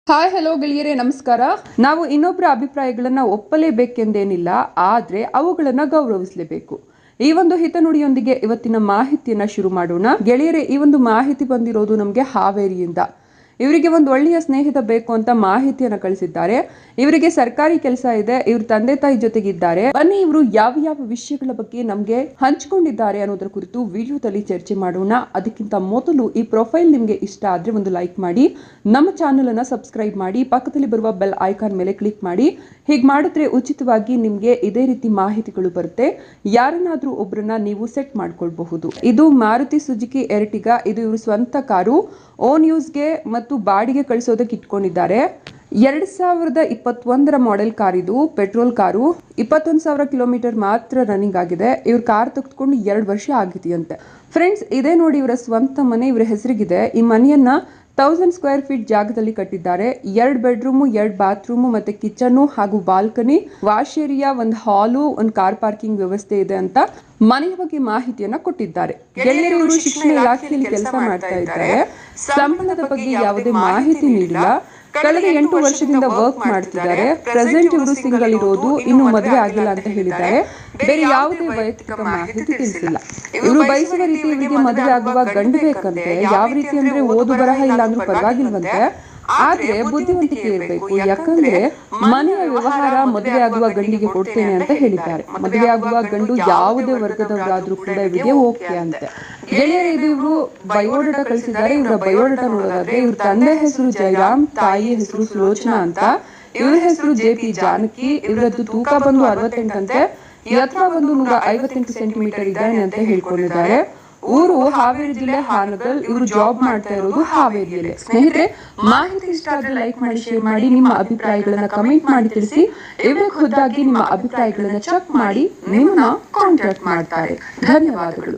Hi hello ಗೆಳೆಯರೇ ನಮಸ್ಕಾರ. ನಾವು ಇನ್ನೊಬ್ಬರ ಅಭಿಪ್ರಾಯಗಳನ್ನು ಒಪ್ಪಲೇಬೇಕೆಂದೇನಿಲ್ಲ, ಆದರೆ ಅವುಗಳನ್ನು ಗೌರವಿಸಲೇಬೇಕು. ಈ ಒಂದು ಹಿತನುಡಿಯೊಂದಿಗೆ ಇವತ್ತಿನ ಮಾಹಿತಿಯನ್ನ ಶುರು ಮಾಡೋಣ. ಗೆಳೆಯರೇ, ಈ ಒಂದು ಮಾಹಿತಿ ಬಂದಿರೋದು ನಮಗೆ ಹಾವೇರಿಯಿಂದ. ಇವರಿಗೆ ಒಂದು ಒಳ್ಳೆಯ ಸ್ನೇಹಿತ ಬೇಕು ಅಂತ ಮಾಹಿತಿಯನ್ನು ಕಳಿಸಿದ್ದಾರೆ. ಇವರಿಗೆ ಸರ್ಕಾರಿ ಕೆಲಸ ಇದೆ, ಇವ್ರ ತಂದೆ ತಾಯಿ ಜೊತೆಗಿದ್ದಾರೆ. ಬನ್ನಿ ಇವರು ಯಾವ ಯಾವ ವಿಷಯಗಳ ಬಗ್ಗೆ ನಮ್ಗೆ ಹಂಚಿಕೊಂಡಿದ್ದಾರೆ ಅನ್ನೋದ್ರ ಕುರಿತು ವಿಡಿಯೋದಲ್ಲಿ ಚರ್ಚೆ ಮಾಡೋಣ. ಅದಕ್ಕಿಂತ ಮೊದಲು ಈ ಪ್ರೊಫೈಲ್ ನಿಮ್ಗೆ ಇಷ್ಟ ಆದ್ರೆ ಒಂದು ಲೈಕ್ ಮಾಡಿ, ನಮ್ಮ ಚಾನೆಲ್ ಅನ್ನ ಸಬ್ಸ್ಕ್ರೈಬ್ ಮಾಡಿ, ಪಕ್ಕದಲ್ಲಿ ಬರುವ ಬೆಲ್ ಐಕಾನ್ ಮೇಲೆ ಕ್ಲಿಕ್ ಮಾಡಿ. ಹೀಗೆ ಮಾಡಿದ್ರೆ ಉಚಿತವಾಗಿ ನಿಮ್ಗೆ ಇದೇ ರೀತಿ ಮಾಹಿತಿಗಳು ಬರುತ್ತೆ. ಯಾರನ್ನಾದ್ರೂ ಒಬ್ರನ್ನ ನೀವು ಸೆಟ್ ಮಾಡ್ಕೊಳ್ಬಹುದು. ಇದು ಮಾರುತಿ ಸುಜುಕಿ ಎರ್ಟಿಗಾ. ಇದು ಇವರು ಸ್ವಂತ ಕಾರು. ಓನ್ ಯೂಸ್ಗೆ ಮತ್ತು ಬಾಡಿಗೆ ಕಳಿಸೋದಕ್ಕೆ ಇಟ್ಕೊಂಡಿದ್ದಾರೆ. 2021 ಮಾಡೆಲ್ ಕಾರ್ ಇದು. Petrol car. 21,000 ಕಿಲೋಮೀಟರ್ ಮಾತ್ರ ರನ್ನಿಂಗ್ ಆಗಿದೆ. ಇವ್ರ ಕಾರ್ ತೆಗೆದುಕೊಂಡು 2 ವರ್ಷ ಆಗಿದೆಯಂತೆ. ಫ್ರೆಂಡ್ಸ್, ಇದೇ ನೋಡಿ ಇವರ ಸ್ವಂತ ಮನೆ, ಇವರ ಹೆಸರಿಗಿದೆ. ಈ ಮನೆಯನ್ನ 1000 ಸ್ಕ್ವೇರ್ ಫೀಟ್ ಜಾಗದಲ್ಲಿ ಕಟ್ಟಿದ್ದಾರೆ. 2 ಬೆಡ್ರೂಮು, 2 ಬಾತ್ರೂಮು ಮತ್ತೆ ಕಿಚನ್ ಹಾಗೂ ಬಾಲ್ಕನಿ, ವಾಶ್ ಏರಿಯಾ, ಒಂದು ಹಾಲು, ಒಂದು ಕಾರ್ ಪಾರ್ಕಿಂಗ್ ವ್ಯವಸ್ಥೆ ಇದೆ ಅಂತ ಮನೆಯ ಬಗ್ಗೆ ಮಾಹಿತಿಯನ್ನ ಕೊಟ್ಟಿದ್ದಾರೆ. ಗೆಳೆಯರು ಶಿಕ್ಷಣ ಇಲಾಖೆಯಲ್ಲಿ ಕೆಲಸ ಮಾಡ್ತಾ ಇದ್ದಾರೆ. ಸಂಬಳದ ಬಗ್ಗೆ ಯಾವುದೇ ಮಾಹಿತಿ ನೀಡಿಲ್ಲ. ಕಳೆದ 8 ವರ್ಷದಿಂದ ವರ್ಕ್ ಮಾಡ್ತಿದ್ದಾರೆ. ಪ್ರೆಸೆಂಟ್ ಇವರು ಸಿಂಗಲ್ ಇರೋದು, ಇನ್ನು ಮದುವೆ ಆಗಿಲ್ಲ ಅಂತ ಹೇಳಿದ್ದಾರೆ. ಬೇರೆ ಯಾವುದೇ ವೈಯಕ್ತಿಕ ಮಾಹಿತಿ ತಿಳಿಸಿಲ್ಲ. ಇವರು ಬಯಸುವ ರೀತಿ ಇವರಿಗೆ ಮದುವೆ ಆಗುವ ಗಂಡು ಬೇಕಂತೆ. ಯಾವ ರೀತಿ ಅಂದ್ರೆ ಓದು ಬರಹ ಇಲ್ಲ ಅಂದ್ರೂ ಪರವಾಗಿಲ್ವಂತೆ, ಆದ್ರೆ ಬುದ್ಧಿವಂತಿಕೆ ಇರಬೇಕು. ಯಾಕಂದ್ರೆ ಮನೆಯ ವ್ಯವಹಾರ ಮದುವೆ ಆಗುವ ಗಂಡಿಗೆ ಕೊಡ್ತೇನೆ ಅಂತ ಹೇಳಿದ್ದಾರೆ. ಮದುವೆ ಆಗುವ ಗಂಡು ಯಾವುದೇ ವರ್ಗದವರಾದ್ರೂ ಕೂಡ ಇವರಿಗೆ ಓಕೆ ಅಂತೆ. ಗೆಳೆಯರು, ಇದು ಇವರು ಬಯೋಡಾಟಾ ಕಳಿಸಿದ್ದಾರೆ. ಇವರ ಬಯೋಡಾಟಾ ನೋಡೋದಾದ್ರೆ, ಇವ್ರ ತಂದೆ ಹೆಸರು ಜಯರಾಮ್, ತಾಯಿ ಹೆಸರು ಸುಲೋಚನಾ ಅಂತ. ಇವ್ರ ಹೆಸರು JP ಜಾನಕಿ. ಇವರದ್ದು ತೂಕ ಬಂದು 68 ಅಂತೆ. ಎತ್ತರ ಬಂದು 158 ಸೆಂಟಿಮೀಟರ್ ಇದ್ದಾನೆ ಅಂತ ಹೇಳ್ಕೊಂಡಿದ್ದಾರೆ. ಊರು ಹಾವೇರಿ ಜಿಲ್ಲೆ ಹಾನಗಲ್. ಇವರು ಜಾಬ್ ಮಾಡ್ತಾ ಇರೋದು ಹಾವೇರಿಯಲ್ಲಿ. ಸ್ನೇಹಿತರೆ, ಮಾಹಿತಿ ಇಷ್ಟ ಆದ್ರೆ ಲೈಕ್ ಮಾಡಿ, ಶೇರ್ ಮಾಡಿ, ನಿಮ್ಮ ಅಭಿಪ್ರಾಯಗಳನ್ನ ಕಮೆಂಟ್ ಮಾಡಿ ತಿಳಿಸಿ. ಇವರೇ ಖುದ್ದಾಗಿ ನಿಮ್ಮ ಅಭಿಪ್ರಾಯಗಳನ್ನ ಚೆಕ್ ಮಾಡಿ ನಿಮ್ಮನ್ನ ಕಾಂಟ್ಯಾಕ್ಟ್ ಮಾಡ್ತಾರೆ. ಧನ್ಯವಾದಗಳು.